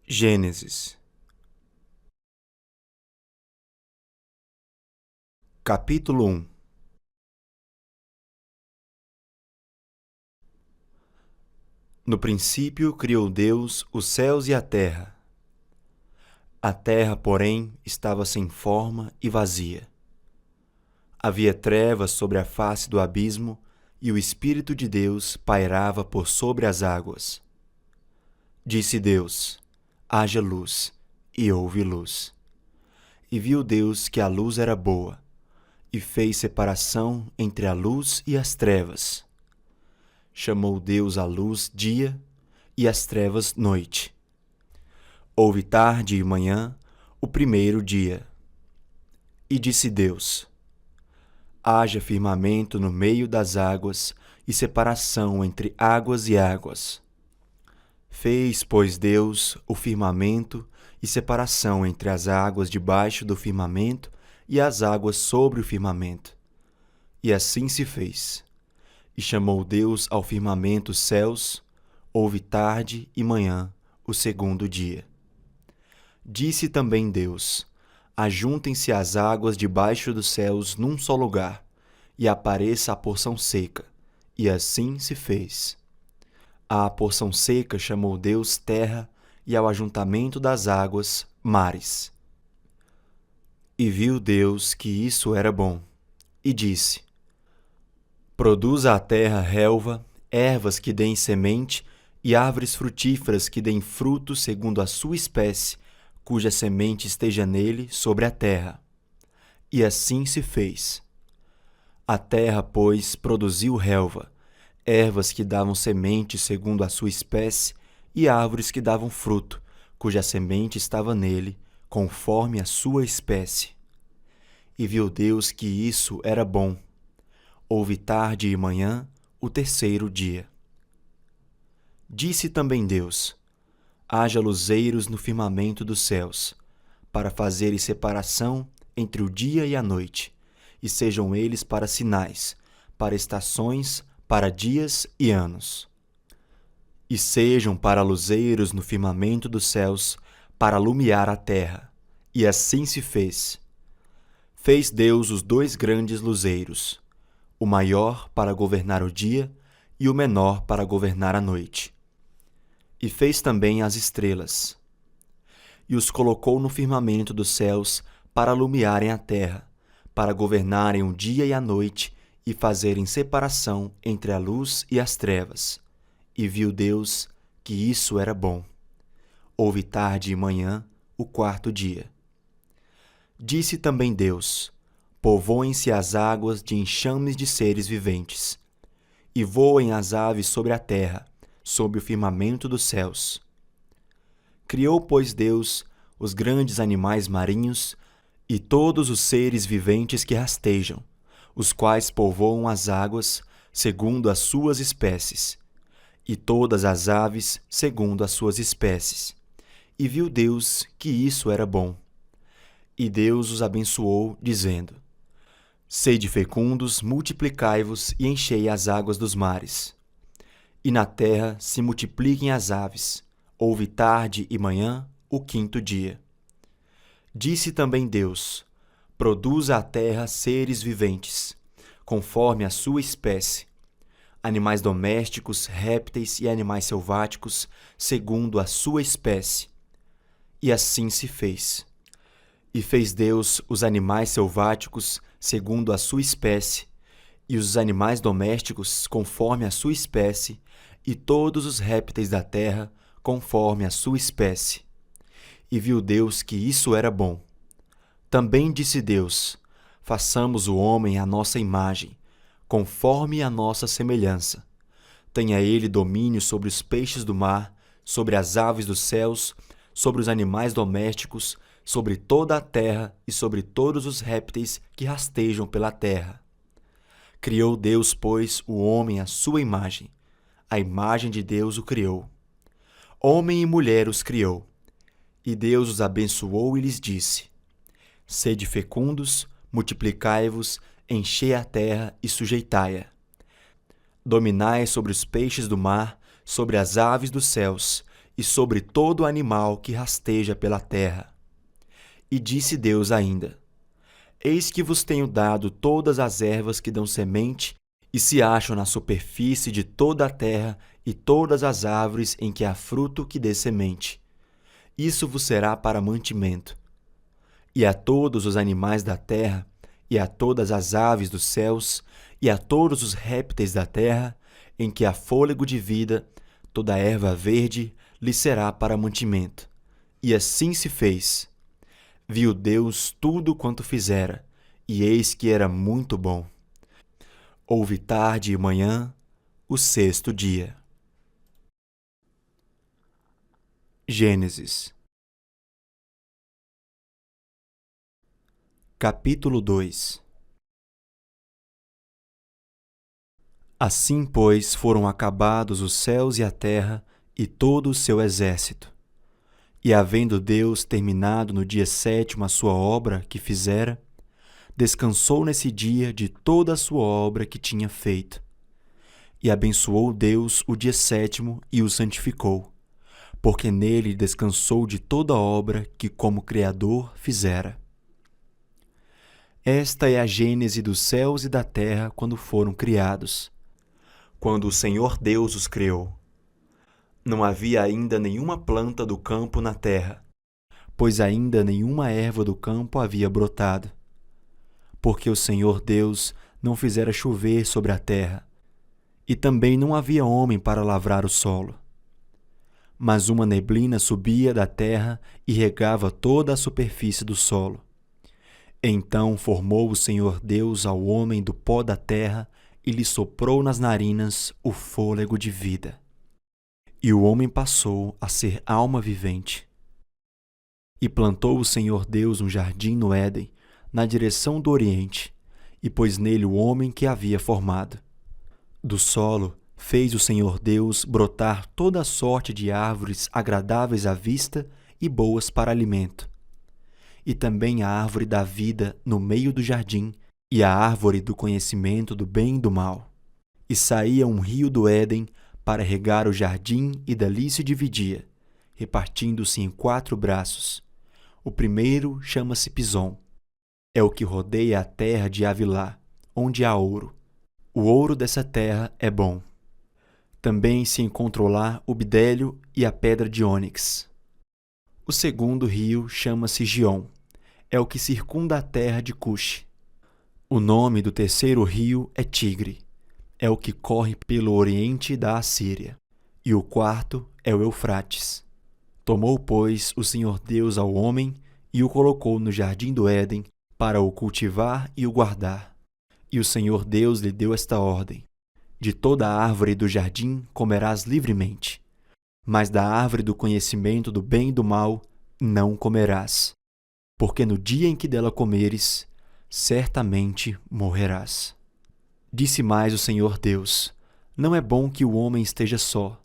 Gênesis, capítulo 1. No princípio criou Deus os céus e a terra. A terra, porém, estava sem forma e vazia. Havia trevas sobre a face do abismo, e o Espírito de Deus pairava por sobre as águas. Disse Deus: haja luz, e houve luz. E viu Deus que a luz era boa, e fez separação entre a luz e as trevas. Chamou Deus a luz dia, e as trevas noite. Houve tarde e manhã, o primeiro dia. E disse Deus: haja firmamento no meio das águas, e separação entre águas e águas. Fez, pois, Deus o firmamento e separação entre as águas debaixo do firmamento e as águas sobre o firmamento. E assim se fez. E chamou Deus ao firmamento céus. Houve tarde e manhã, o segundo dia. Disse também Deus: ajuntem-se as águas debaixo dos céus num só lugar, e apareça a porção seca. E assim se fez. À porção seca chamou Deus terra, e ao ajuntamento das águas, mares. E viu Deus que isso era bom, e disse: produza a terra relva, ervas que deem semente, e árvores frutíferas que deem fruto segundo a sua espécie, cuja semente esteja nele sobre a terra. E assim se fez. A terra, pois, produziu relva, ervas que davam semente segundo a sua espécie, e árvores que davam fruto, cuja semente estava nele, conforme a sua espécie. E viu Deus que isso era bom. Houve tarde e manhã, o terceiro dia. Disse também Deus: haja luzeiros no firmamento dos céus, para fazerem separação entre o dia e a noite, e sejam eles para sinais, para estações, para dias e anos. E sejam para luzeiros no firmamento dos céus, para alumiar a terra. E assim se fez. Fez Deus os dois grandes luzeiros, o maior para governar o dia e o menor para governar a noite. E fez também as estrelas. E os colocou no firmamento dos céus para alumiarem a terra, para governarem o dia e a noite e fazerem separação entre a luz e as trevas. E viu Deus que isso era bom. Houve tarde e manhã, o quarto dia. Disse também Deus: povoem-se as águas de enxames de seres viventes, e voem as aves sobre a terra, sob o firmamento dos céus. Criou, pois, Deus os grandes animais marinhos e todos os seres viventes que rastejam, os quais povoam as águas segundo as suas espécies, e todas as aves segundo as suas espécies. E viu Deus que isso era bom. E Deus os abençoou, dizendo: sede fecundos, multiplicai-vos e enchei as águas dos mares. E na terra se multipliquem as aves. Houve tarde e manhã, o quinto dia. Disse também Deus: produza a terra seres viventes, conforme a sua espécie, animais domésticos, répteis e animais selváticos, segundo a sua espécie. E assim se fez. E fez Deus os animais selváticos segundo a sua espécie, e os animais domésticos conforme a sua espécie, e todos os répteis da terra conforme a sua espécie. E viu Deus que isso era bom. Também disse Deus: façamos o homem à nossa imagem, conforme a nossa semelhança. Tenha ele domínio sobre os peixes do mar, sobre as aves dos céus, sobre os animais domésticos, sobre toda a terra e sobre todos os répteis que rastejam pela terra. Criou Deus, pois, o homem à sua imagem. A imagem de Deus o criou. Homem e mulher os criou. E Deus os abençoou e lhes disse: sede fecundos, multiplicai-vos, enchei a terra e sujeitai-a. Dominai sobre os peixes do mar, sobre as aves dos céus e sobre todo animal que rasteja pela terra. E disse Deus ainda: Eis que vos tenho dado todas as ervas que dão semente e se acham na superfície de toda a terra, e todas as árvores em que há fruto que dê semente. Isso vos será para mantimento. E a todos os animais da terra, e a todas as aves dos céus, e a todos os répteis da terra, em que há fôlego de vida, toda erva verde lhe será para mantimento. E assim se fez. Viu Deus tudo quanto fizera, e eis que era muito bom. Houve tarde e manhã, o sexto dia. Gênesis, capítulo 2. Assim, pois, foram acabados os céus e a terra e todo o seu exército. E havendo Deus terminado no dia sétimo a sua obra que fizera, descansou nesse dia de toda a sua obra que tinha feito. E abençoou Deus o dia sétimo e o santificou, porque nele descansou de toda a obra que como Criador fizera. Esta é a gênese dos céus e da terra quando foram criados, quando o Senhor Deus os criou. Não havia ainda nenhuma planta do campo na terra, pois ainda nenhuma erva do campo havia brotado, porque o Senhor Deus não fizera chover sobre a terra, e também não havia homem para lavrar o solo. Mas uma neblina subia da terra e regava toda a superfície do solo. Então formou o Senhor Deus ao homem do pó da terra e lhe soprou nas narinas o fôlego de vida. E o homem passou a ser alma vivente. E plantou o Senhor Deus um jardim no Éden, na direção do oriente, e pôs nele o homem que havia formado. Do solo fez o Senhor Deus brotar toda a sorte de árvores agradáveis à vista e boas para alimento. E também a árvore da vida no meio do jardim, e a árvore do conhecimento do bem e do mal. E saía um rio do Éden para regar o jardim, e dali se dividia, repartindo-se em 4 braços. O primeiro chama-se Pison. É o que rodeia a terra de Havilá, onde há ouro. O ouro dessa terra é bom. Também se encontrou lá o bidélio e a pedra de ônix. O segundo rio chama-se Gion. É o que circunda a terra de Cuxi. O nome do terceiro rio é Tigre. É o que corre pelo oriente da Assíria. E o quarto é o Eufrates. Tomou, pois, o Senhor Deus ao homem e o colocou no jardim do Éden para o cultivar e o guardar. E o Senhor Deus lhe deu esta ordem: de toda a árvore do jardim comerás livremente, mas da árvore do conhecimento do bem e do mal não comerás, porque no dia em que dela comeres, certamente morrerás. Disse mais o Senhor Deus: não é bom que o homem esteja só.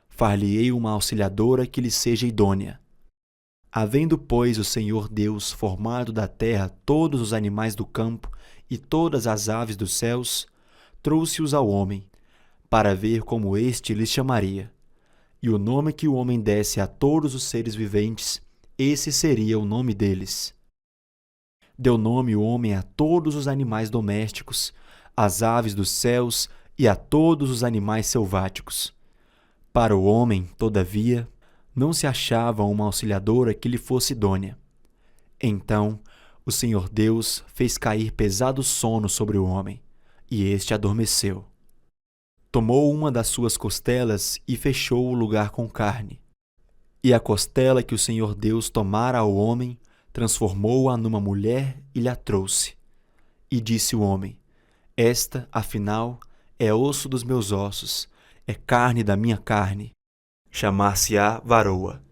Far-lhe-ei uma auxiliadora que lhe seja idônea. Havendo, pois, o Senhor Deus formado da terra todos os animais do campo e todas as aves dos céus, trouxe-os ao homem, para ver como este lhes chamaria. E o nome que o homem desse a todos os seres viventes, esse seria o nome deles. Deu nome o homem a todos os animais domésticos, às aves dos céus e a todos os animais selváticos. Para o homem, todavia, não se achava uma auxiliadora que lhe fosse idônea. Então o Senhor Deus fez cair pesado sono sobre o homem, e este adormeceu. Tomou uma das suas costelas e fechou o lugar com carne. E a costela que o Senhor Deus tomara ao homem, transformou-a numa mulher e lhe a trouxe. E disse o homem: esta, afinal, é osso dos meus ossos, é carne da minha carne. Chamar-se-á varoa,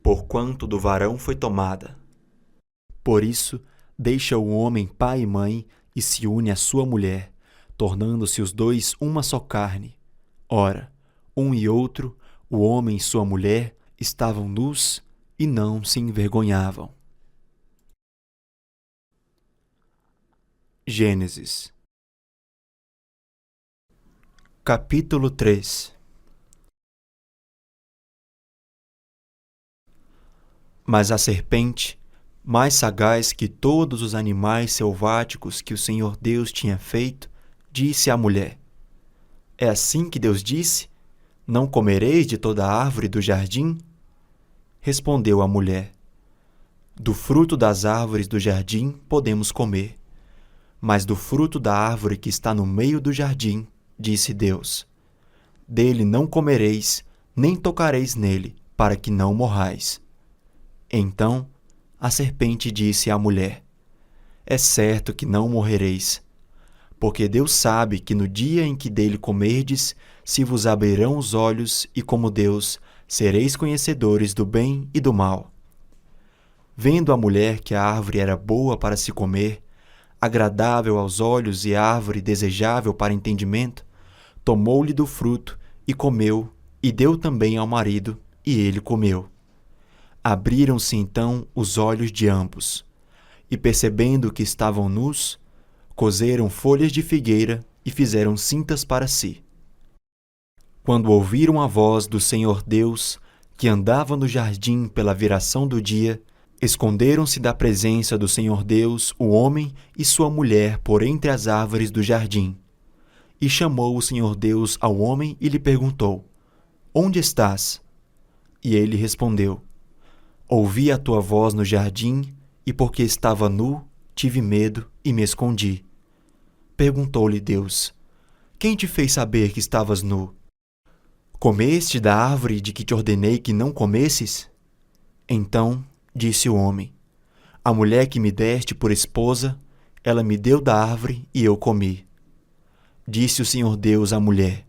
porquanto do varão foi tomada. Por isso, deixa o homem pai e mãe e se une à sua mulher, tornando-se os dois uma só carne. Ora, um e outro, o homem e sua mulher, estavam nus e não se envergonhavam. Gênesis, capítulo 3. Mas a serpente, mais sagaz que todos os animais selváticos que o Senhor Deus tinha feito, disse à mulher: É assim que Deus disse: Não comereis de toda a árvore do jardim? Respondeu a mulher: Do fruto das árvores do jardim podemos comer, mas do fruto da árvore que está no meio do jardim, disse Deus: Dele não comereis, nem tocareis nele, para que não morrais. Então a serpente disse à mulher: É certo que não morrereis, porque Deus sabe que no dia em que dele comerdes, se vos abrirão os olhos, e como Deus, sereis conhecedores do bem e do mal. Vendo a mulher que a árvore era boa para se comer, agradável aos olhos e árvore desejável para entendimento, tomou-lhe do fruto e comeu, e deu também ao marido, e ele comeu. Abriram-se então os olhos de ambos, e percebendo que estavam nus, coseram folhas de figueira e fizeram cintas para si. Quando ouviram a voz do Senhor Deus, que andava no jardim pela viração do dia, esconderam-se da presença do Senhor Deus o homem e sua mulher por entre as árvores do jardim. E chamou o Senhor Deus ao homem e lhe perguntou: Onde estás? E ele respondeu: Ouvi a tua voz no jardim, e porque estava nu, tive medo e me escondi. Perguntou-lhe Deus: Quem te fez saber que estavas nu? Comeste da árvore de que te ordenei que não comesses? Então disse o homem: A mulher que me deste por esposa, ela me deu da árvore e eu comi. Disse o Senhor Deus à mulher: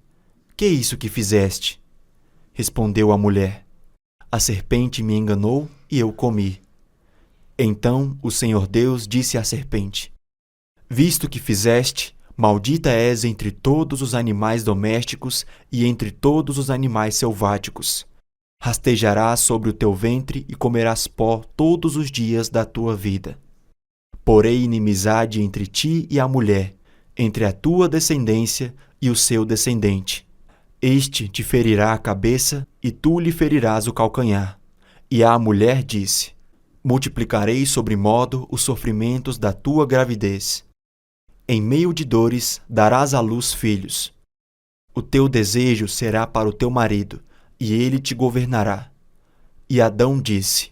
Que é isso que fizeste? Respondeu a mulher: A serpente me enganou e eu comi. Então o Senhor Deus disse à serpente: Visto que fizeste, maldita és entre todos os animais domésticos e entre todos os animais selváticos. Rastejarás sobre o teu ventre e comerás pó todos os dias da tua vida. Porei inimizade entre ti e a mulher, entre a tua descendência e o seu descendente. Este te ferirá a cabeça e tu lhe ferirás o calcanhar. E a mulher disse: Multiplicarei sobremodo os sofrimentos da tua gravidez. Em meio de dores darás à luz filhos. O teu desejo será para o teu marido, e ele te governará. E Adão disse: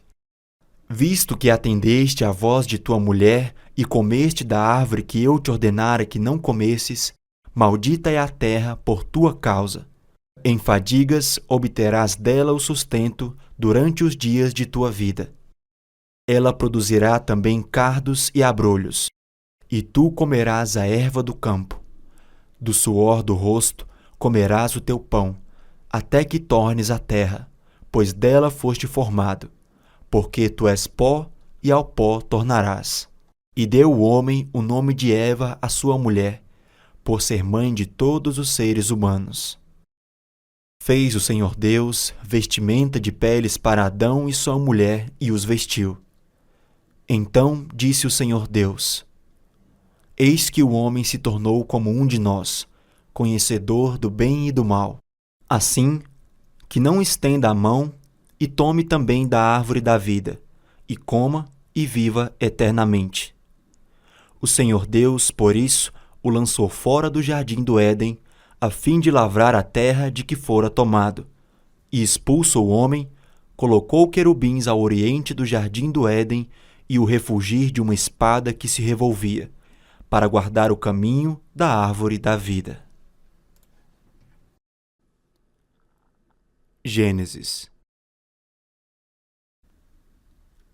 Visto que atendeste à voz de tua mulher e comeste da árvore que eu te ordenara que não comesses, maldita é a terra por tua causa. Em fadigas obterás dela o sustento durante os dias de tua vida. Ela produzirá também cardos e abrolhos, e tu comerás a erva do campo. Do suor do rosto comerás o teu pão, até que tornes a terra, pois dela foste formado, porque tu és pó e ao pó tornarás. E deu o homem o nome de Eva à sua mulher, por ser mãe de todos os seres humanos. Fez o Senhor Deus vestimenta de peles para Adão e sua mulher e os vestiu. Então disse o Senhor Deus: Eis que o homem se tornou como um de nós, conhecedor do bem e do mal. Assim, que não estenda a mão e tome também da árvore da vida, e coma e viva eternamente. O Senhor Deus, por isso, o lançou fora do jardim do Éden, a fim de lavrar a terra de que fora tomado. E expulso o homem, colocou querubins ao oriente do jardim do Éden e o refulgir de uma espada que se revolvia, para guardar o caminho da árvore da vida. Gênesis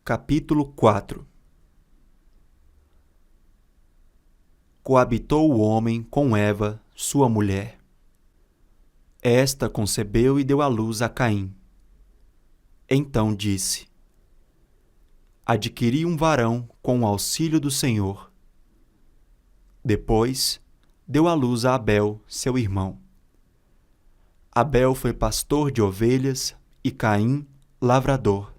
Capítulo 4. Coabitou o homem com Eva, sua mulher. Esta concebeu e deu à luz a Caim. Então disse: Adquiri um varão com o auxílio do Senhor. Depois, deu à luz a Abel, seu irmão. Abel foi pastor de ovelhas e Caim, lavrador.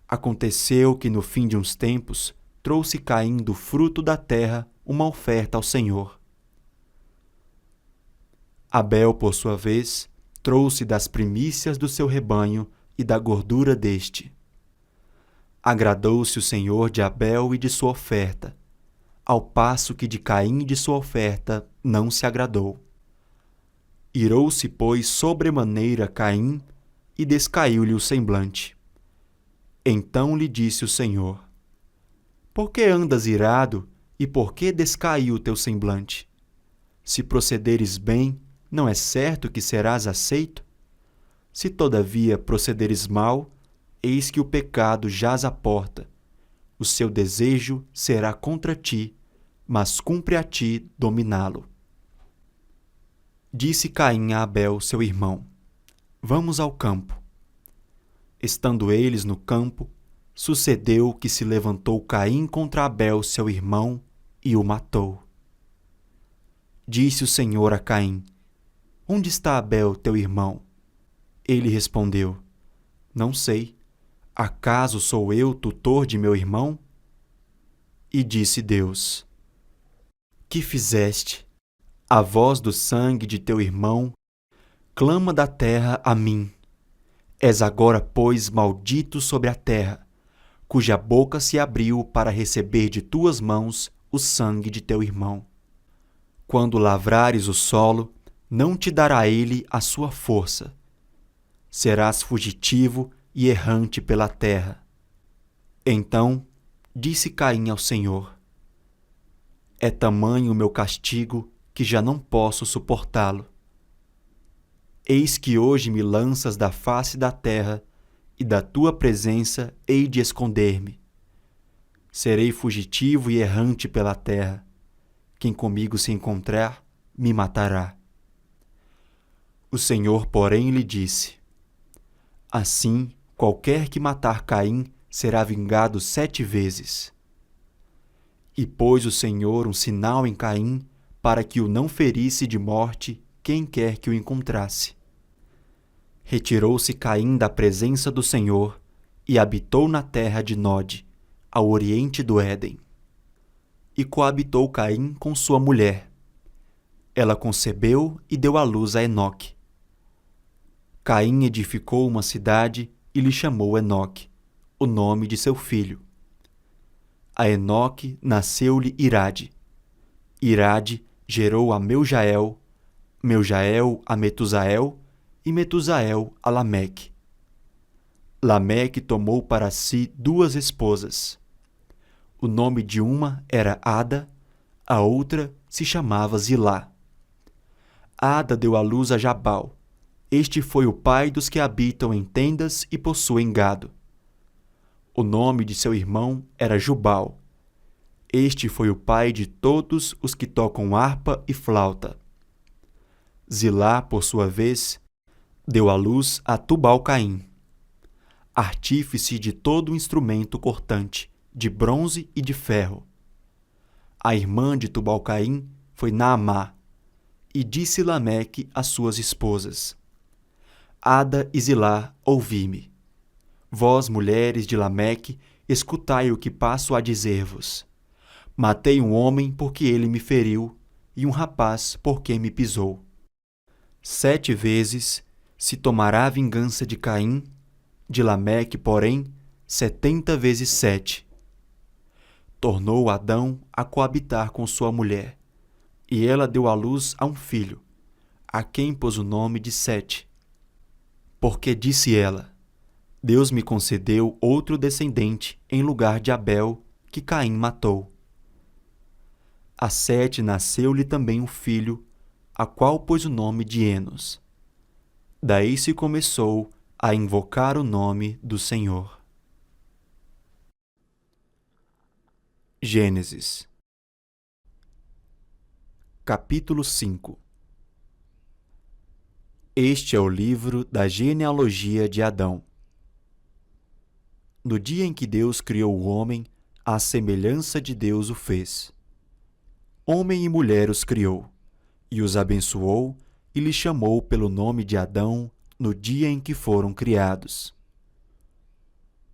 Aconteceu que no fim de uns tempos trouxe Caim do fruto da terra uma oferta ao Senhor. Abel, por sua vez, trouxe das primícias do seu rebanho e da gordura deste. Agradou-se o Senhor de Abel e de sua oferta, ao passo que de Caim e de sua oferta não se agradou. Irou-se, pois, sobremaneira Caim, e descaiu-lhe o semblante. Então lhe disse o Senhor: Por que andas irado, e por que descaiu o teu semblante? Se procederes bem, não é certo que serás aceito? Se todavia procederes mal, eis que o pecado jaz à porta. O seu desejo será contra ti, mas cumpre a ti dominá-lo. Disse Caim a Abel, seu irmão: Vamos ao campo. Estando eles no campo, sucedeu que se levantou Caim contra Abel, seu irmão, e o matou. Disse o Senhor a Caim: Onde está Abel, teu irmão? Ele respondeu: Não sei. Acaso sou eu tutor de meu irmão? E disse Deus: Que fizeste? A voz do sangue de teu irmão clama da terra a mim. És agora, pois, maldito sobre a terra, cuja boca se abriu para receber de tuas mãos o sangue de teu irmão. Quando lavrares o solo, não te dará ele a sua força. Serás fugitivo e errante pela terra. Então disse Caim ao Senhor: É tamanho o meu castigo que já não posso suportá-lo. Eis que hoje me lanças da face da terra, e da tua presença hei de esconder-me. Serei fugitivo e errante pela terra. Quem comigo se encontrar, me matará. O Senhor, porém, lhe disse: Assim, qualquer que matar Caim será vingado 7 vezes. E pôs o Senhor um sinal em Caim, para que o não ferisse de morte quem quer que o encontrasse. Retirou-se Caim da presença do Senhor e habitou na terra de Nod, ao oriente do Éden. E coabitou Caim com sua mulher. Ela concebeu e deu à luz a Enoque. Caim edificou uma cidade e lhe chamou Enoque, o nome de seu filho. A Enoque nasceu-lhe Irade. Irade gerou a Meujael, Meujael a Metusael, e Metusael a Lameque. Lameque tomou para si 2 esposas. O nome de uma era Ada, a outra se chamava Zilá. Ada deu à luz a Jabal. Este foi o pai dos que habitam em tendas e possuem gado. O nome de seu irmão era Jubal. Este foi o pai de todos os que tocam harpa e flauta. Zilá, por sua vez, deu à luz a Tubal-Caim, artífice de todo instrumento cortante, de bronze e de ferro. A irmã de Tubal-Caim foi Naamá, e disse Lameque às suas esposas: Ada e Zilá, ouvi-me. Vós, mulheres de Lameque, escutai o que passo a dizer-vos. Matei um homem porque ele me feriu, e um rapaz porque me pisou. 7 vezes se tomará a vingança de Caim, de Lameque, porém, 70 vezes 7. Tornou Adão a coabitar com sua mulher, e ela deu à luz a um filho, a quem pôs o nome de Sete. Porque disse ela: Deus me concedeu outro descendente em lugar de Abel, que Caim matou. A Sete nasceu-lhe também um filho, a qual pôs o nome de Enos. Daí se começou a invocar o nome do Senhor. Gênesis, capítulo 5. Este é o livro da genealogia de Adão. No dia em que Deus criou o homem, à semelhança de Deus o fez. Homem e mulher os criou, e os abençoou, e lhes chamou pelo nome de Adão no dia em que foram criados.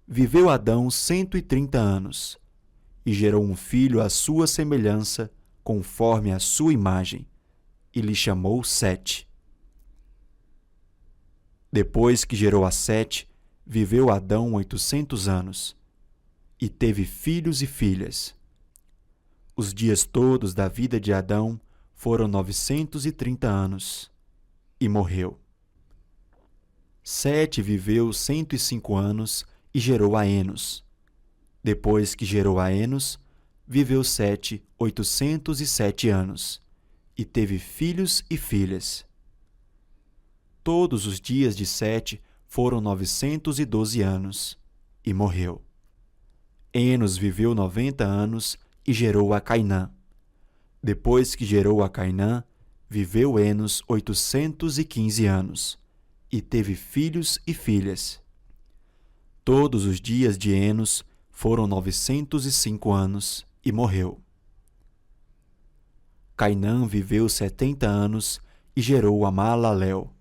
Viveu Adão 130 anos, e gerou um filho à sua semelhança, conforme a sua imagem, e lhe chamou Sete. Depois que gerou a Sete, viveu Adão 800 anos, e teve filhos e filhas. Os dias todos da vida de Adão foram 930 anos, e morreu. Sete viveu 105 anos e gerou a Enos. Depois que gerou a Enos, viveu Sete 807 anos, e teve filhos e filhas. Todos os dias de Sete foram 912 anos, e morreu. Enos viveu 90 anos e gerou a Cainã. Depois que gerou a Cainã, viveu Enos 815 anos, e teve filhos e filhas. Todos os dias de Enos foram 905 anos, e morreu. Cainã viveu 70 anos e gerou a Maalalel.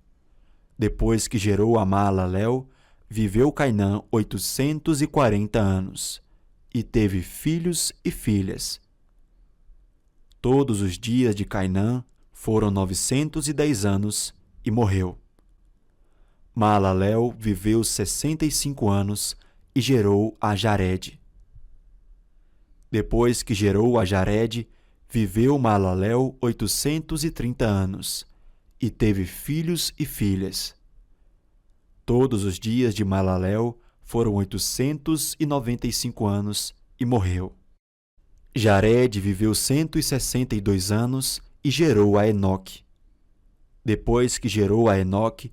Depois que gerou a Maalalel, viveu Cainã 840 anos, e teve filhos e filhas. Todos os dias de Cainã foram 910 anos, e morreu. Maalalel viveu 65 anos e gerou a Jared. Depois que gerou a Jared, viveu Maalalel 830 anos, e teve filhos e filhas. Todos os dias de Maalalel foram 895 anos, e morreu. Jared viveu 162 anos e gerou a Enoque. Depois que gerou a Enoque,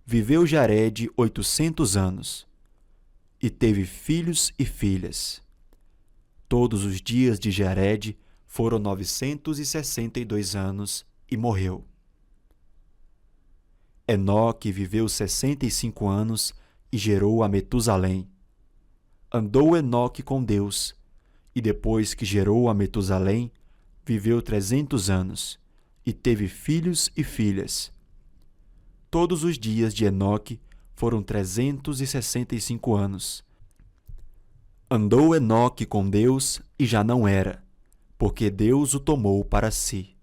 viveu Jared 800 anos, e teve filhos e filhas. Todos os dias de Jared foram 962 anos, e morreu. Enoque viveu 65 anos e gerou a Metusalém. Andou Enoque com Deus, e depois que gerou a Metusalém, viveu 300 anos, e teve filhos e filhas. Todos os dias de Enoque foram 365 anos. Andou Enoque com Deus e já não era, porque Deus o tomou para si.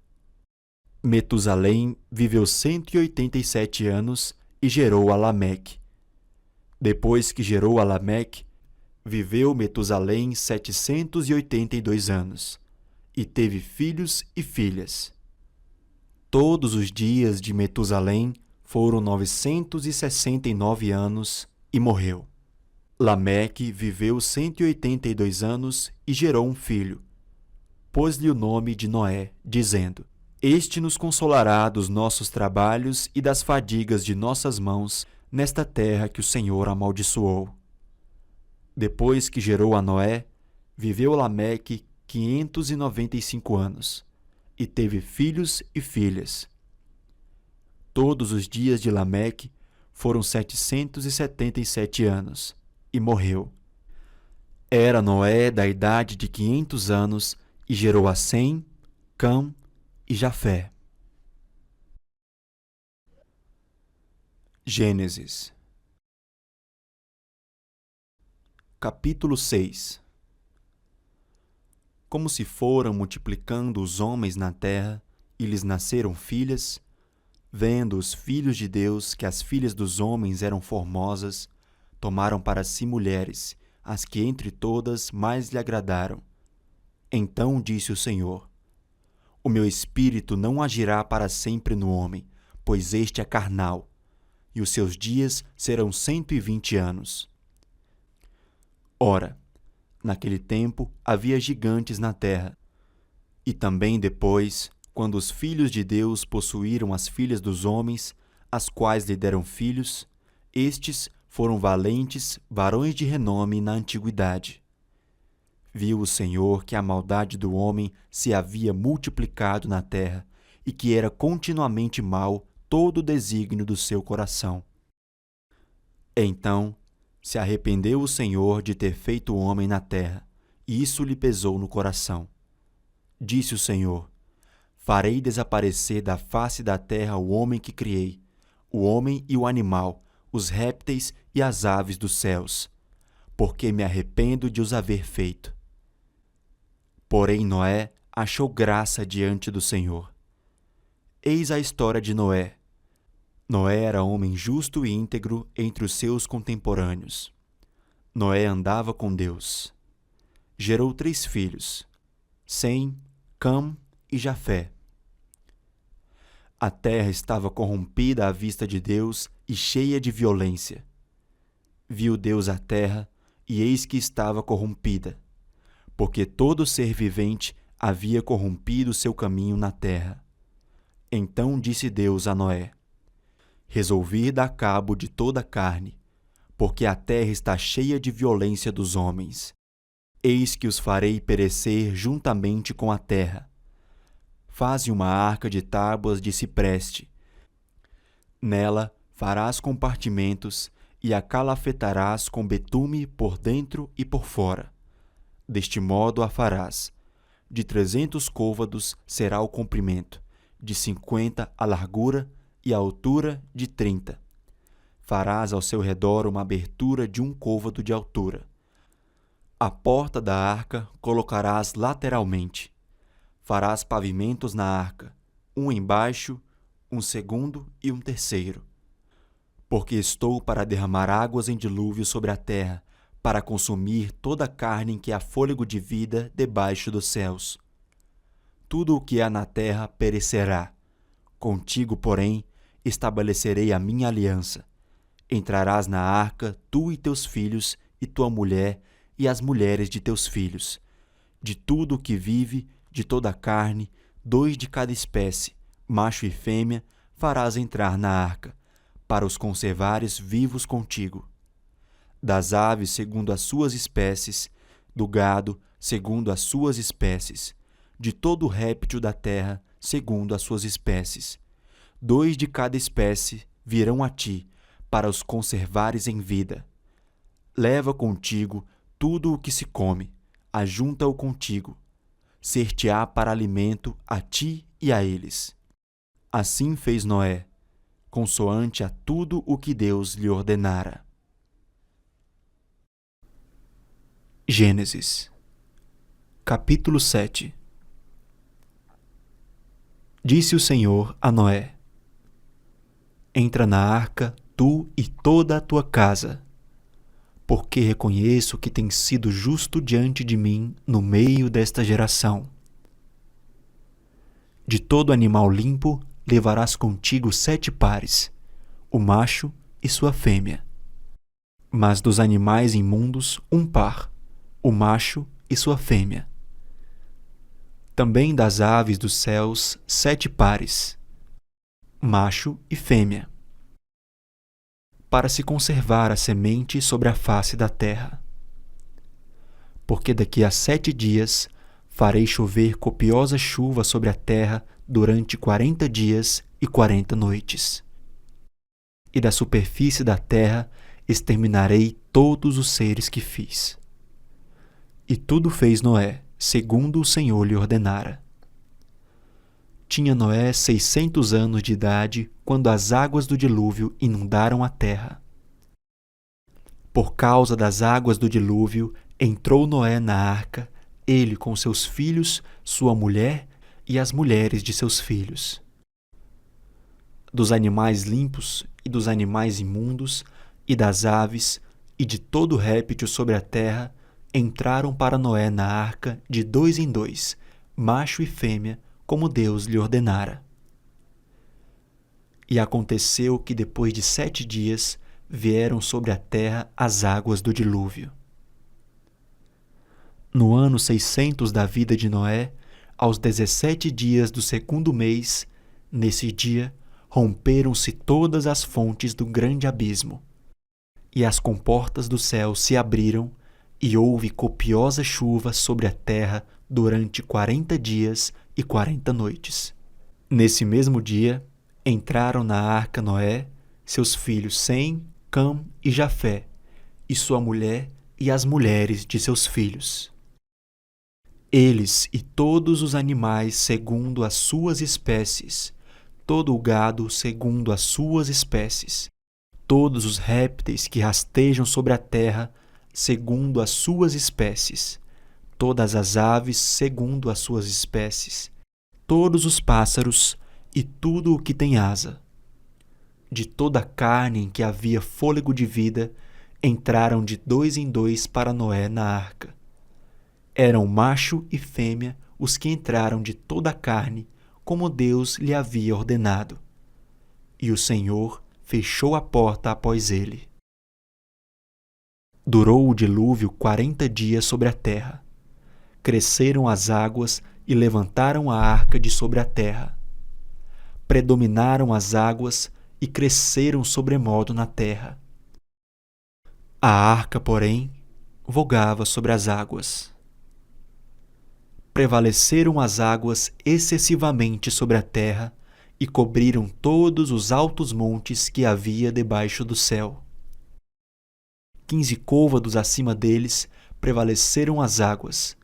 Metusalém viveu 187 anos e gerou a Lameque. Depois que gerou a Lameque, viveu Metusalém 782 anos, e teve filhos e filhas. Todos os dias de Metusalém foram 969 anos, e morreu. Lameque viveu 182 anos e gerou um filho. Pôs-lhe o nome de Noé, dizendo: Este nos consolará dos nossos trabalhos e das fadigas de nossas mãos nesta terra que o Senhor amaldiçoou. Depois que gerou a Noé, viveu Lameque 595 anos, e teve filhos e filhas. Todos os dias de Lameque foram 777 anos, e morreu. Era Noé da idade de 500 anos, e gerou a Sem, Cã e Jafé. Gênesis Capítulo 6. Como se foram multiplicando os homens na terra, e lhes nasceram filhas, vendo os filhos de Deus que as filhas dos homens eram formosas, tomaram para si mulheres, as que entre todas mais lhe agradaram. Então disse o Senhor: O meu espírito não agirá para sempre no homem, pois este é carnal, e os seus dias serão 120 anos. Ora, naquele tempo havia gigantes na terra, e também depois, quando os filhos de Deus possuíram as filhas dos homens, as quais lhe deram filhos, estes foram valentes, varões de renome na antiguidade. Viu o Senhor que a maldade do homem se havia multiplicado na terra, e que era continuamente mau todo o desígnio do seu coração. Então se arrependeu o Senhor de ter feito o homem na terra, e isso lhe pesou no coração. Disse o Senhor: Farei desaparecer da face da terra o homem que criei, o homem e o animal, os répteis e as aves dos céus, porque me arrependo de os haver feito. Porém Noé achou graça diante do Senhor. Eis a história de Noé. Noé era homem justo e íntegro entre os seus contemporâneos. Noé andava com Deus. gerou 3 filhos, Sem, Cam e Jafé. A terra estava corrompida à vista de Deus e cheia de violência. Viu Deus a terra, e eis que estava corrompida, porque todo ser vivente havia corrompido seu caminho na terra. Então disse Deus a Noé: Resolvi dar cabo de toda a carne, porque a terra está cheia de violência dos homens. Eis que os farei perecer juntamente com a terra. Faze uma arca de tábuas de cipreste. Nela farás compartimentos e a calafetarás com betume por dentro e por fora. Deste modo a farás. De 300 côvados será o comprimento, de 50 a largura e a altura de 30. Farás ao seu redor uma abertura de 1 côvado de altura. A porta da arca colocarás lateralmente. Farás pavimentos na arca, um embaixo, um segundo e um terceiro. Porque estou para derramar águas em dilúvio sobre a terra, para consumir toda a carne em que há fôlego de vida debaixo dos céus. Tudo o que há na terra perecerá. Contigo, porém, estabelecerei a minha aliança. Entrarás na arca, tu e teus filhos, e tua mulher, e as mulheres de teus filhos. De tudo o que vive, de toda a carne, 2 de cada espécie, macho e fêmea, farás entrar na arca, para os conservares vivos contigo. Das aves segundo as suas espécies, do gado segundo as suas espécies, de todo réptil da terra segundo as suas espécies. 2 de cada espécie virão a ti, para os conservares em vida. Leva contigo tudo o que se come, ajunta-o contigo. Ser-te-á para alimento a ti e a eles. Assim fez Noé, consoante a tudo o que Deus lhe ordenara. Gênesis, capítulo 7. Disse o Senhor a Noé: Entra na arca, tu e toda a tua casa, porque reconheço que tens sido justo diante de mim no meio desta geração. De todo animal limpo levarás contigo 7 pares, o macho e sua fêmea. Mas dos animais imundos 1 par, o macho e sua fêmea. Também das aves dos céus 7 pares, macho e fêmea, para se conservar a semente sobre a face da terra. Porque daqui a 7 dias farei chover copiosa chuva sobre a terra durante 40 dias e 40 noites. E da superfície da terra exterminarei todos os seres que fiz. E tudo fez Noé, segundo o Senhor lhe ordenara. Tinha Noé 600 anos de idade quando as águas do dilúvio inundaram a terra. Por causa das águas do dilúvio, entrou Noé na arca, ele com seus filhos, sua mulher e as mulheres de seus filhos. Dos animais limpos e dos animais imundos, e das aves, e de todo réptil sobre a terra, entraram para Noé na arca de 2 em 2, macho e fêmea, como Deus lhe ordenara. E aconteceu que depois de 7 dias vieram sobre a terra as águas do dilúvio. No ano 600 da vida de Noé, aos 17 dias do 2º mês, nesse dia, romperam-se todas as fontes do grande abismo, e as comportas do céu se abriram, e houve copiosa chuva sobre a terra durante 40 dias e 40 noites. Nesse mesmo dia, entraram na arca Noé, seus filhos Sem, Cam e Jafé, e sua mulher e as mulheres de seus filhos. Eles e todos os animais segundo as suas espécies, todo o gado segundo as suas espécies, todos os répteis que rastejam sobre a terra segundo as suas espécies, todas as aves segundo as suas espécies, todos os pássaros e tudo o que tem asa. De toda a carne em que havia fôlego de vida, entraram de 2 em 2 para Noé na arca. Eram macho e fêmea os que entraram de toda a carne, como Deus lhe havia ordenado. E o Senhor fechou a porta após ele. Durou o dilúvio 40 dias sobre a terra. Cresceram as águas e levantaram a arca de sobre a terra. Predominaram as águas e cresceram sobremodo na terra. A arca, porém, vogava sobre as águas. Prevaleceram as águas excessivamente sobre a terra e cobriram todos os altos montes que havia debaixo do céu. 15 côvados acima deles prevaleceram as águas,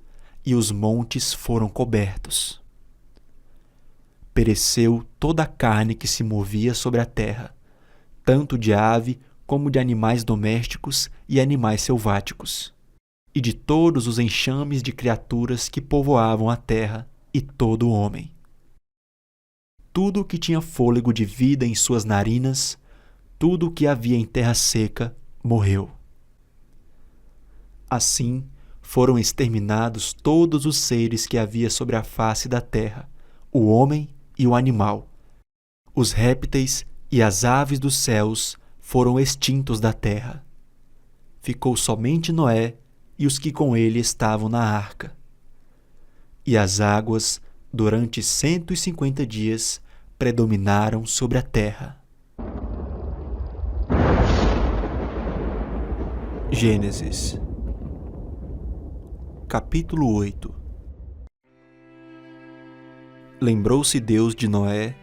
e os montes foram cobertos. Pereceu toda a carne que se movia sobre a terra, tanto de ave como de animais domésticos e animais selváticos, e de todos os enxames de criaturas que povoavam a terra, e todo o homem. Tudo o que tinha fôlego de vida em suas narinas, tudo o que havia em terra seca, morreu. Assim, foram exterminados todos os seres que havia sobre a face da terra, o homem e o animal. Os répteis e as aves dos céus foram extintos da terra. Ficou somente Noé e os que com ele estavam na arca. E as águas, durante 150 dias, predominaram sobre a terra. Gênesis Capítulo 8. Lembrou-se Deus de Noé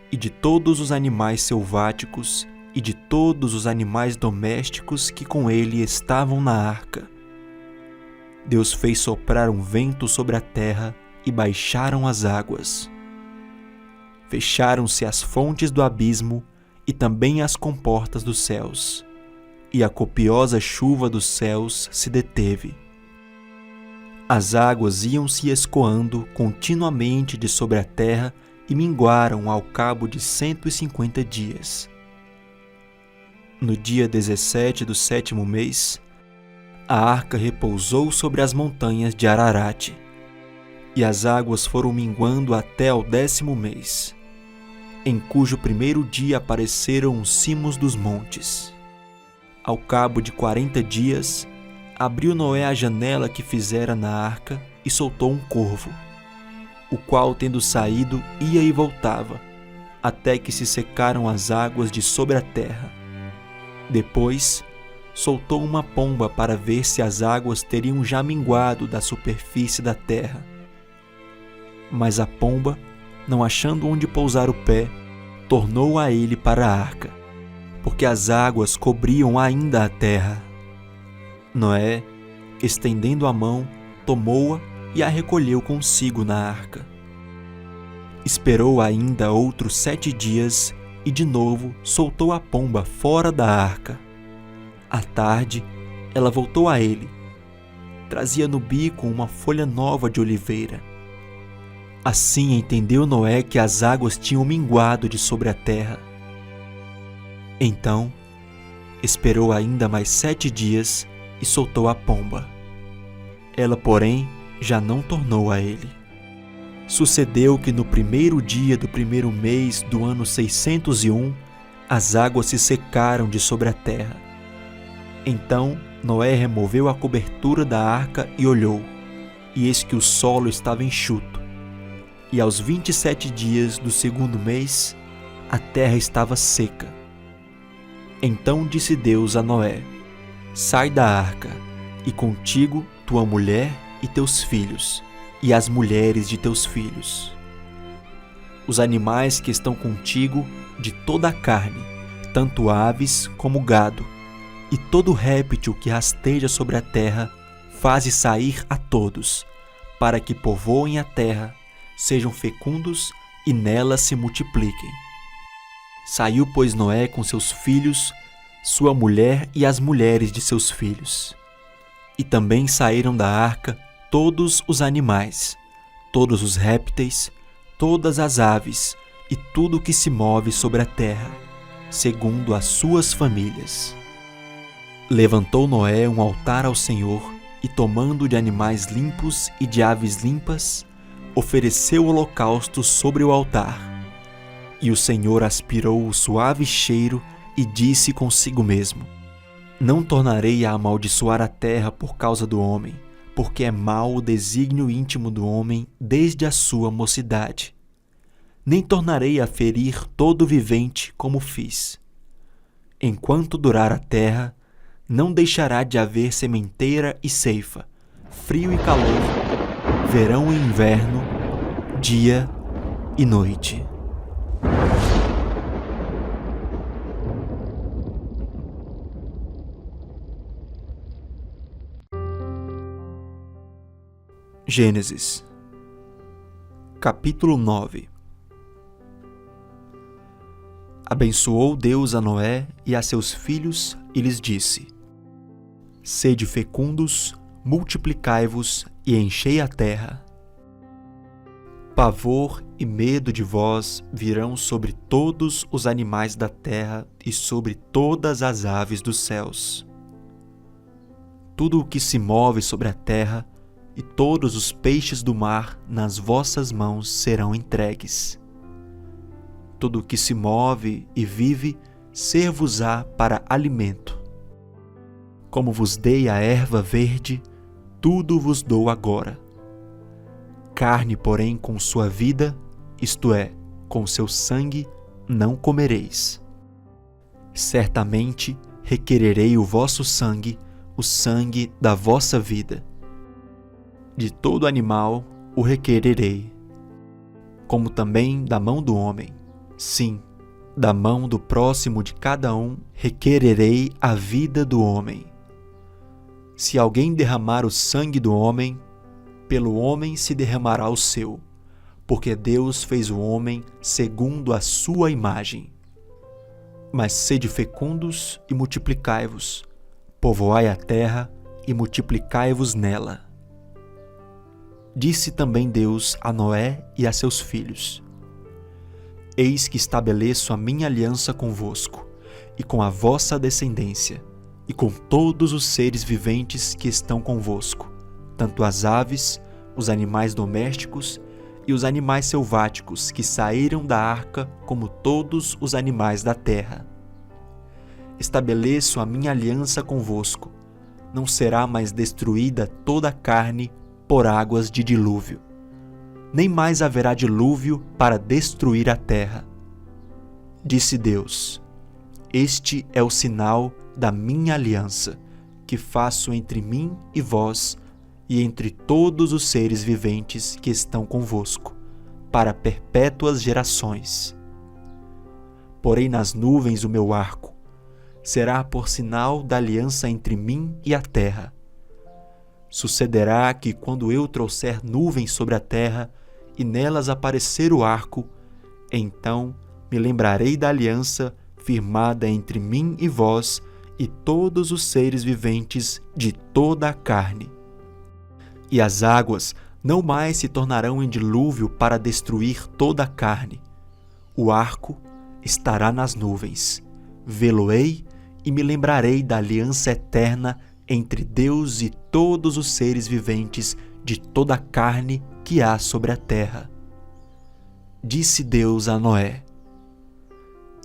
e de todos os animais selváticos e de todos os animais domésticos que com ele estavam na arca. Deus fez soprar um vento sobre a terra e baixaram as águas. Fecharam-se as fontes do abismo e também as comportas dos céus, e a copiosa chuva dos céus se deteve. As águas iam se escoando continuamente de sobre a terra e minguaram ao cabo de 150 dias. No dia 17 do 7º mês, a arca repousou sobre as montanhas de Ararat, e as águas foram minguando até ao 10º mês, em cujo primeiro dia apareceram os cimos dos montes. Ao cabo de 40 dias, abriu Noé a janela que fizera na arca e soltou um corvo, o qual, tendo saído, ia e voltava, até que se secaram as águas de sobre a terra. Depois, soltou uma pomba para ver se as águas teriam já minguado da superfície da terra. Mas a pomba, não achando onde pousar o pé, tornou a ele para a arca, porque as águas cobriam ainda a terra. Noé, estendendo a mão, tomou-a e a recolheu consigo na arca. Esperou ainda outros 7 dias e de novo soltou a pomba fora da arca. À tarde, ela voltou a ele. Trazia no bico uma folha nova de oliveira. Assim entendeu Noé que as águas tinham minguado de sobre a terra. Então, esperou ainda mais 7 dias e soltou a pomba. Ela, porém, já não tornou a ele. Sucedeu que no primeiro dia do primeiro mês do ano 601, as águas se secaram de sobre a terra. Então Noé removeu a cobertura da arca e olhou, e eis que o solo estava enxuto. E aos 27 dias do segundo mês, a terra estava seca. Então disse Deus a Noé: Sai da arca, e contigo tua mulher e teus filhos, e as mulheres de teus filhos. Os animais que estão contigo de toda a carne, tanto aves como gado, e todo réptil que rasteja sobre a terra, faze sair a todos, para que povoem a terra, sejam fecundos e nela se multipliquem. Saiu, pois, Noé com seus filhos, sua mulher e as mulheres de seus filhos. E também saíram da arca todos os animais, todos os répteis, todas as aves e tudo que se move sobre a terra, segundo as suas famílias. Levantou Noé um altar ao Senhor e tomando de animais limpos e de aves limpas, ofereceu holocausto sobre o altar. E o Senhor aspirou o suave cheiro e disse consigo mesmo: Não tornarei a amaldiçoar a terra por causa do homem, porque é mau o desígnio íntimo do homem desde a sua mocidade. Nem tornarei a ferir todo vivente como fiz. Enquanto durar a terra, não deixará de haver sementeira e ceifa, frio e calor, verão e inverno, dia e noite. Gênesis, capítulo 9. Abençoou Deus a Noé e a seus filhos e lhes disse: Sede fecundos, multiplicai-vos e enchei a terra. Pavor e medo de vós virão sobre todos os animais da terra e sobre todas as aves dos céus. Tudo o que se move sobre a terra e todos os peixes do mar nas vossas mãos serão entregues. Tudo o que se move e vive ser-vos-á para alimento. Como vos dei a erva verde, tudo vos dou agora. Carne, porém, com sua vida, isto é, com seu sangue, não comereis. Certamente requererei o vosso sangue, o sangue da vossa vida. De todo animal o requererei, como também da mão do homem. Sim, da mão do próximo de cada um requererei a vida do homem. Se alguém derramar o sangue do homem, pelo homem se derramará o seu, porque Deus fez o homem segundo a sua imagem. Mas sede fecundos e multiplicai-vos, povoai a terra e multiplicai-vos nela. Disse também Deus a Noé e a seus filhos: Eis que estabeleço a minha aliança convosco, e com a vossa descendência, e com todos os seres viventes que estão convosco, tanto as aves, os animais domésticos e os animais selváticos que saíram da arca, como todos os animais da terra. Estabeleço a minha aliança convosco, não será mais destruída toda a carne por águas de dilúvio. Nem mais haverá dilúvio para destruir a terra. Disse Deus: Este é o sinal da minha aliança, que faço entre mim e vós, e entre todos os seres viventes que estão convosco, para perpétuas gerações. Porém nas nuvens o meu arco, será por sinal da aliança entre mim e a terra. Sucederá que, quando eu trouxer nuvens sobre a terra, e nelas aparecer o arco, então me lembrarei da aliança firmada entre mim e vós e todos os seres viventes de toda a carne. E as águas não mais se tornarão em dilúvio para destruir toda a carne. O arco estará nas nuvens. Vê-lo-ei e me lembrarei da aliança eterna entre Deus e todos os seres viventes de toda a carne que há sobre a terra. Disse Deus a Noé: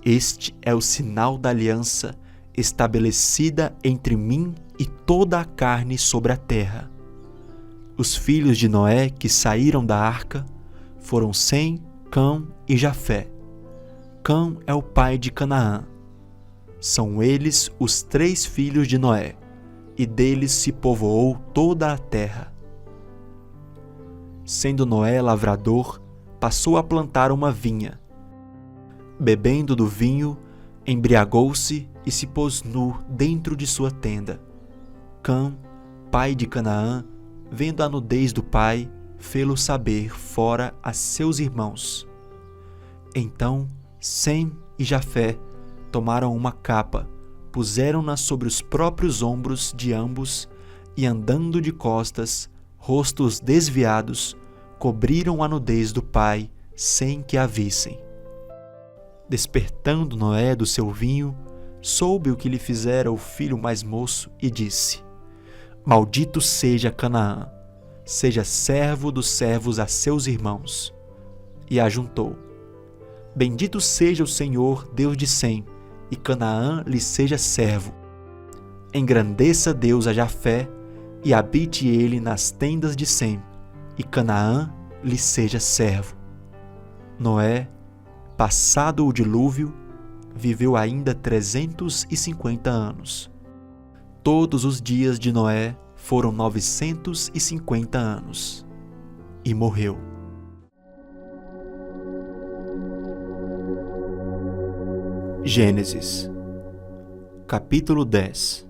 Este é o sinal da aliança estabelecida entre mim e toda a carne sobre a terra. Os filhos de Noé que saíram da arca foram Sem, Cã e Jafé. Cã é o pai de Canaã. São eles os 3 filhos de Noé, e deles se povoou toda a terra. Sendo Noé lavrador, passou a plantar uma vinha. Bebendo do vinho, embriagou-se e se pôs nu dentro de sua tenda. Cã, pai de Canaã, vendo a nudez do pai, fê-lo saber fora a seus irmãos. Então Sem e Jafé tomaram uma capa, puseram-na sobre os próprios ombros de ambos e, andando de costas, rostos desviados, cobriram a nudez do pai sem que a vissem. Despertando Noé do seu vinho, soube o que lhe fizera o filho mais moço e disse: Maldito seja Canaã, seja servo dos servos a seus irmãos. E ajuntou: Bendito seja o Senhor, Deus de Sem, e Canaã lhe seja servo. Engrandeça Deus a Jafé, e habite ele nas tendas de Sem, e Canaã lhe seja servo. Noé, passado o dilúvio, viveu ainda 350 anos. Todos os dias de Noé foram 950 anos, e morreu. Gênesis, capítulo 10.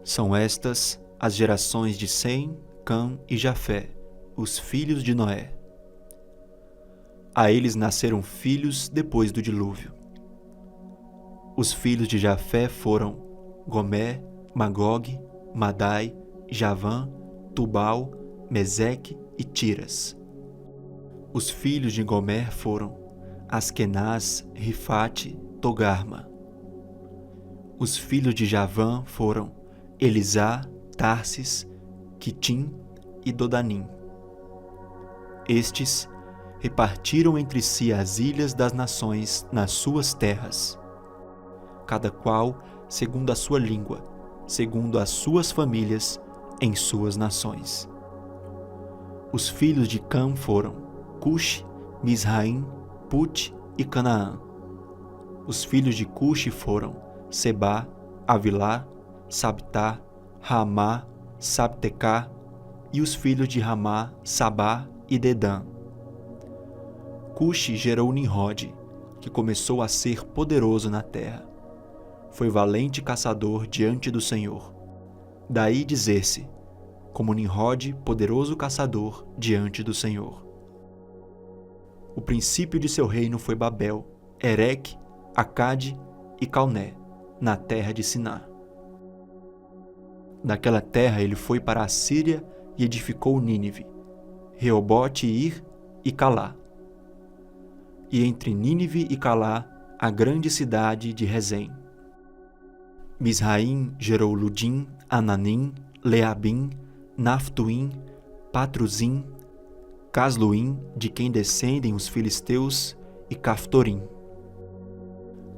São estas as gerações de Sem, Cã e Jafé, os filhos de Noé. A eles nasceram filhos depois do dilúvio. Os filhos de Jafé foram Gomé, Magog, Madai, Javã, Tubal, Meseque e Tiras. Os filhos de Gomer foram Askenaz, Rifate, Togarma. Os filhos de Javã foram Elisá, Tarsis, Quitim e Dodanim. Estes repartiram entre si as ilhas das nações nas suas terras, cada qual segundo a sua língua, segundo as suas famílias, em suas nações. Os filhos de Cã foram Cuxi, Misraim, Put e Canaã. Os filhos de Cuxi foram Sebá, Avilá, Sabtá, Ramá, Sabtecá, e os filhos de Ramá, Sabá e Dedã. Cuxi gerou Nimrode, que começou a ser poderoso na terra. Foi valente caçador diante do Senhor. Daí dizer-se, como Nimrode, poderoso caçador diante do Senhor. O princípio de seu reino foi Babel, Ereque, Acade e Calné, na terra de Siná. Daquela terra ele foi para a Síria e edificou Nínive, Reobote, Ir e Calá. E entre Nínive e Calá, a grande cidade de Rezém. Misraim gerou Ludim, Ananim, Leabim, Naftuim, Patruzim, Casluim, de quem descendem os filisteus, e Caftorim.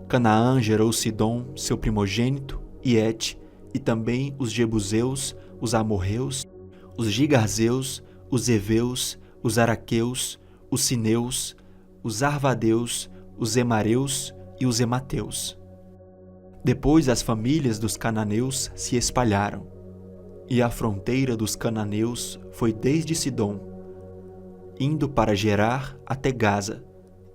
Canaã gerou Sidom, seu primogênito, e Et, e também os Jebuseus, os Amorreus, os Gigarzeus, os Eveus, os Araqueus, os Sineus, os Arvadeus, os Emareus e os Emateus. Depois as famílias dos cananeus se espalharam, e a fronteira dos cananeus foi desde Sidom, indo para Gerar até Gaza,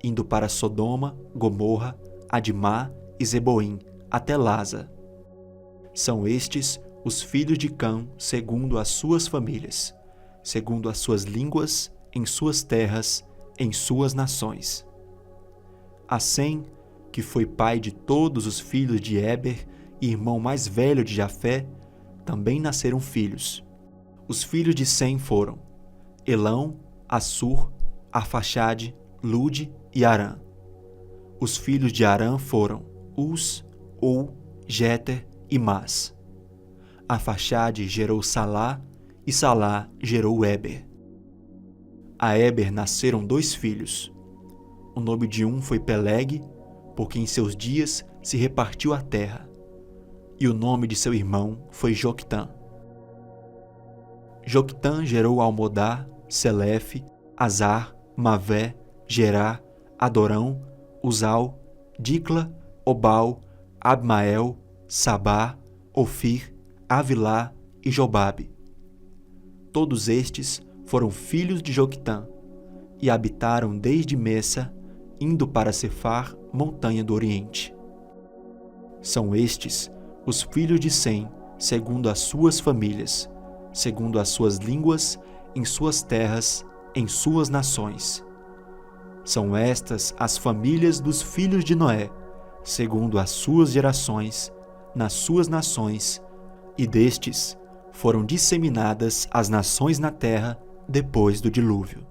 indo para Sodoma, Gomorra, Admá e Zeboim, até Laza. São estes os filhos de Cã segundo as suas famílias, segundo as suas línguas, em suas terras, em suas nações. A Sem, que foi pai de todos os filhos de Éber e irmão mais velho de Jafé, também nasceram filhos. Os filhos de Sem foram Elão, Assur, Arfaxade, Lude e Arã. Os filhos de Arã foram Uz, Ou, Jéter e Mas. Arfaxade gerou Salá, e Salá gerou Éber. A Éber nasceram 2 filhos. O nome de um foi Peleg, porque em seus dias se repartiu a terra, e o nome de seu irmão foi Joctã. Joctã gerou Almodá, Selefe, Azar, Mavé, Gerá, Adorão, Uzal, Dicla, Obal, Abmael, Sabá, Ofir, Avilá e Jobabe. Todos estes foram filhos de Joctã, e habitaram desde Messa, indo para Cefar, montanha do Oriente. São estes os filhos de Sem, segundo as suas famílias, segundo as suas línguas, em suas terras, em suas nações. São estas as famílias dos filhos de Noé, segundo as suas gerações, nas suas nações, e destes foram disseminadas as nações na terra depois do dilúvio.